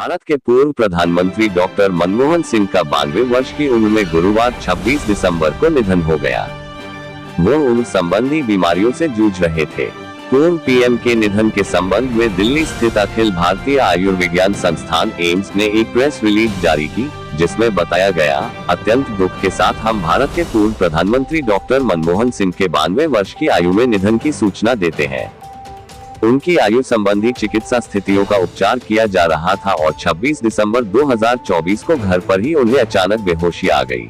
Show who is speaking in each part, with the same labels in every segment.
Speaker 1: भारत के पूर्व प्रधानमंत्री डॉक्टर मनमोहन सिंह का 92 वर्ष की उम्र में गुरुवार 26 दिसंबर को निधन हो गया। वो उम्र संबंधी बीमारियों से जूझ रहे थे। पूर्व पीएम के निधन के संबंध में दिल्ली स्थित अखिल भारतीय आयुर्विज्ञान संस्थान एम्स ने एक प्रेस रिलीज जारी की, जिसमें बताया गया, अत्यंत दुख के साथ हम भारत के पूर्व प्रधानमंत्री डॉक्टर मनमोहन सिंह के 92 वर्ष की आयु में निधन की सूचना देते हैं। उनकी आयु संबंधी चिकित्सा स्थितियों का उपचार किया जा रहा था और 26 दिसंबर 2024 को घर पर ही उन्हें अचानक बेहोशी आ गई।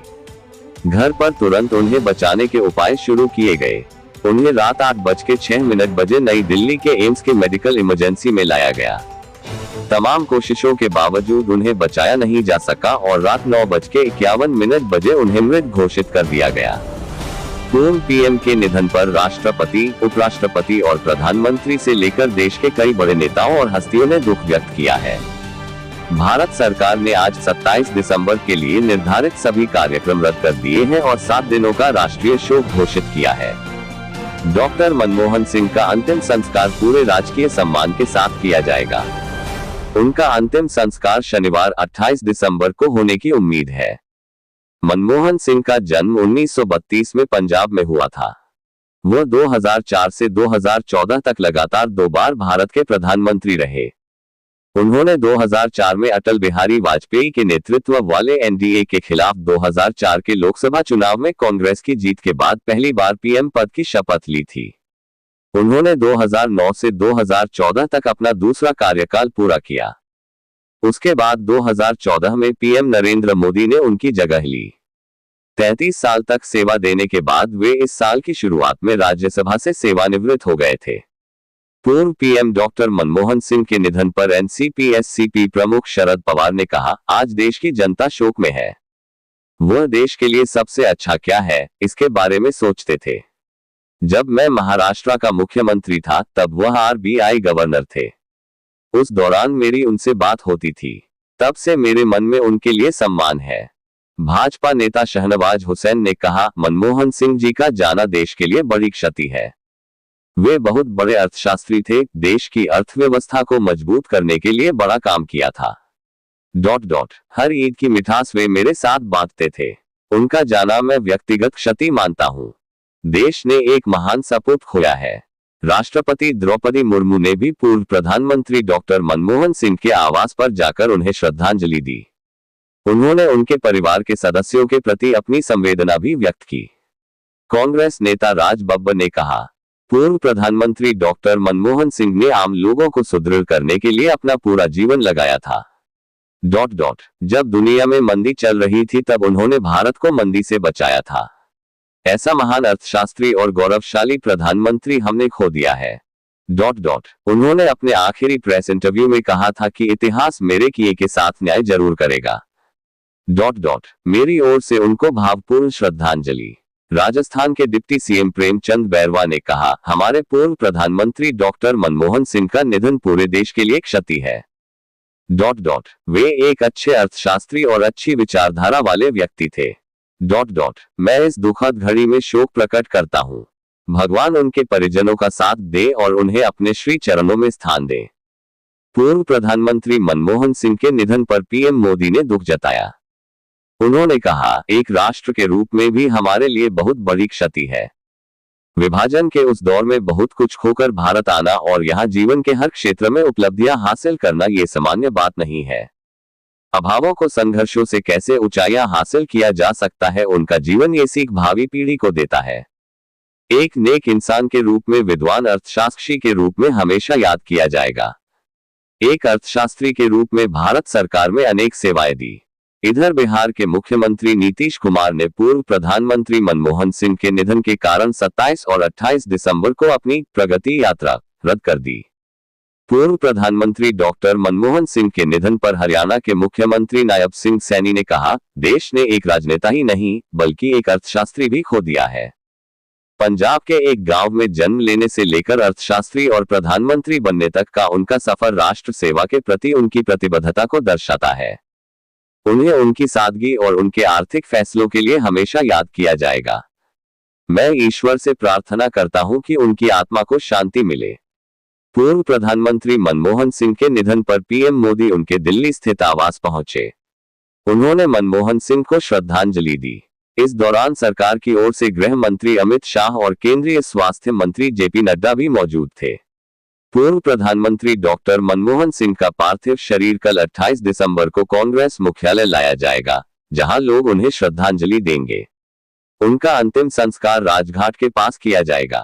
Speaker 1: घर पर तुरंत उन्हें बचाने के उपाय शुरू किए गए। उन्हें रात 8:06 बजे नई दिल्ली के एम्स के मेडिकल इमरजेंसी में लाया गया। तमाम कोशिशों के बावजूद उन्हें बचाया नहीं जा सका और रात 9:51 बजे उन्हें मृत घोषित कर दिया गया। पूर्व पीएम के निधन पर राष्ट्रपति, उपराष्ट्रपति और प्रधानमंत्री से लेकर देश के कई बड़े नेताओं और हस्तियों ने दुख व्यक्त किया है। भारत सरकार ने आज 27 दिसंबर के लिए निर्धारित सभी कार्यक्रम रद्द कर दिए हैं और 7 दिनों का राष्ट्रीय शोक घोषित किया है। डॉक्टर मनमोहन सिंह का अंतिम संस्कार पूरे राजकीय सम्मान के साथ किया जाएगा। उनका अंतिम संस्कार शनिवार 28 दिसंबर को होने की उम्मीद है। मनमोहन सिंह का जन्म 1932 में पंजाब में हुआ था। वो 2004 से 2014 तक लगातार 2 बार भारत के प्रधानमंत्री रहे। उन्होंने 2004 में अटल बिहारी वाजपेयी के नेतृत्व वाले एनडीए के खिलाफ 2004 के लोकसभा चुनाव में कांग्रेस की जीत के बाद पहली बार पीएम पद की शपथ ली थी। उन्होंने 2009 से 2014 तक अपना दूसरा कार्यकाल पूरा किया। उसके बाद 2014 में पीएम नरेंद्र मोदी ने उनकी जगह ली। 33 साल तक सेवा देने के बाद वे इस साल की शुरुआत में राज्यसभा से सेवानिवृत्त हो गए थे। पूर्व पीएम डॉक्टर मनमोहन सिंह के निधन पर एनसीपी प्रमुख शरद पवार ने कहा, आज देश की जनता शोक में है। वह देश के लिए सबसे अच्छा क्या है, इसके बारे में सोचते थे। जब मैं महाराष्ट्र का मुख्यमंत्री था तब वह आरबीआई गवर्नर थे। उस दौरान मेरी उनसे बात होती थी। तब से मेरे मन में उनके लिए सम्मान है। भाजपा नेता शहनवाज हुसैन ने कहा, मनमोहन सिंह जी का जाना देश के लिए बड़ी क्षति है। वे बहुत बड़े अर्थशास्त्री थे, देश की अर्थव्यवस्था को मजबूत करने के लिए बड़ा काम किया था। हर ईद की मिठास वे मेरे साथ बांटते थे। उनका जाना मैं व्यक्तिगत क्षति मानता हूँ। देश ने एक महान सपूत खोया है। राष्ट्रपति द्रौपदी मुर्मू ने भी पूर्व प्रधानमंत्री डॉक्टर मनमोहन सिंह के आवास पर जाकर उन्हें श्रद्धांजलि दी। उन्होंने उनके परिवार के सदस्यों के प्रति अपनी संवेदना भी व्यक्त की। कांग्रेस नेता राज बब्बर ने कहा, पूर्व प्रधानमंत्री डॉक्टर मनमोहन सिंह ने आम लोगों को सुदृढ़ करने के लिए अपना पूरा जीवन लगाया था। जब दुनिया में मंदी चल रही थी तब उन्होंने भारत को मंदी से बचाया था। ऐसा महान अर्थशास्त्री और गौरवशाली प्रधानमंत्री हमने खो दिया है। उन्होंने अपने आखिरी प्रेस इंटरव्यू में कहा था कि इतिहास मेरे किए के साथ न्याय जरूर करेगा। मेरी ओर से उनको भावपूर्ण श्रद्धांजलि। राजस्थान के डिप्टी सीएम प्रेमचंद बैरवा ने कहा, हमारे पूर्व प्रधानमंत्री डॉक्टर मनमोहन सिंह का निधन पूरे देश के लिए क्षति है। वे एक अच्छे अर्थशास्त्री और अच्छी विचारधारा वाले व्यक्ति थे। मैं इस दुखद घड़ी में शोक प्रकट करता हूँ। भगवान उनके परिजनों का साथ दे और उन्हें अपने श्री चरणों में स्थान दे। पूर्व प्रधानमंत्री मनमोहन सिंह के निधन पर पीएम मोदी ने दुख जताया। उन्होंने कहा, एक राष्ट्र के रूप में भी हमारे लिए बहुत बड़ी क्षति है। विभाजन के उस दौर में बहुत कुछ खोकर भारत आना और यहाँ जीवन के हर क्षेत्र में उपलब्धियां हासिल करना ये सामान्य बात नहीं है। अभावों को संघर्षों से कैसे ऊंचाइयां हासिल किया जा सकता है, उनका जीवन ये सीख भावी पीढ़ी को देता है। एक नेक इंसान के रूप में, विद्वान अर्थशास्त्री के रूप में हमेशा याद किया जाएगा। एक अर्थशास्त्री के रूप में भारत सरकार में अनेक सेवाएं दी। इधर बिहार के मुख्यमंत्री नीतीश कुमार ने पूर्व प्रधानमंत्री मनमोहन सिंह के निधन के कारण 27 और 28 दिसंबर को अपनी प्रगति यात्रा रद्द कर दी। पूर्व प्रधानमंत्री डॉक्टर मनमोहन सिंह के निधन पर हरियाणा के मुख्यमंत्री नायब सिंह सैनी ने कहा, देश ने एक राजनेता ही नहीं बल्कि एक अर्थशास्त्री भी खो दिया है। पंजाब के एक गांव में जन्म लेने से लेकर अर्थशास्त्री और प्रधानमंत्री बनने तक का उनका सफर राष्ट्र सेवा के प्रति उनकी प्रतिबद्धता को दर्शाता है। उन्हें उनकी सादगी और उनके आर्थिक फैसलों के लिए हमेशा याद किया जाएगा। मैं ईश्वर से प्रार्थना करता हूं कि उनकी आत्मा को शांति मिले। पूर्व प्रधानमंत्री मनमोहन सिंह के निधन पर पीएम मोदी उनके दिल्ली स्थित आवास पहुंचे। उन्होंने मनमोहन सिंह को श्रद्धांजलि दी। इस दौरान सरकार की ओर से गृह मंत्री अमित शाह और केंद्रीय स्वास्थ्य मंत्री जेपी नड्डा भी मौजूद थे। पूर्व प्रधानमंत्री डॉक्टर मनमोहन सिंह का पार्थिव शरीर कल 28 दिसंबर को कांग्रेस मुख्यालय लाया जाएगा, जहां लोग उन्हें श्रद्धांजलि देंगे। उनका अंतिम संस्कार राजघाट के पास किया जाएगा।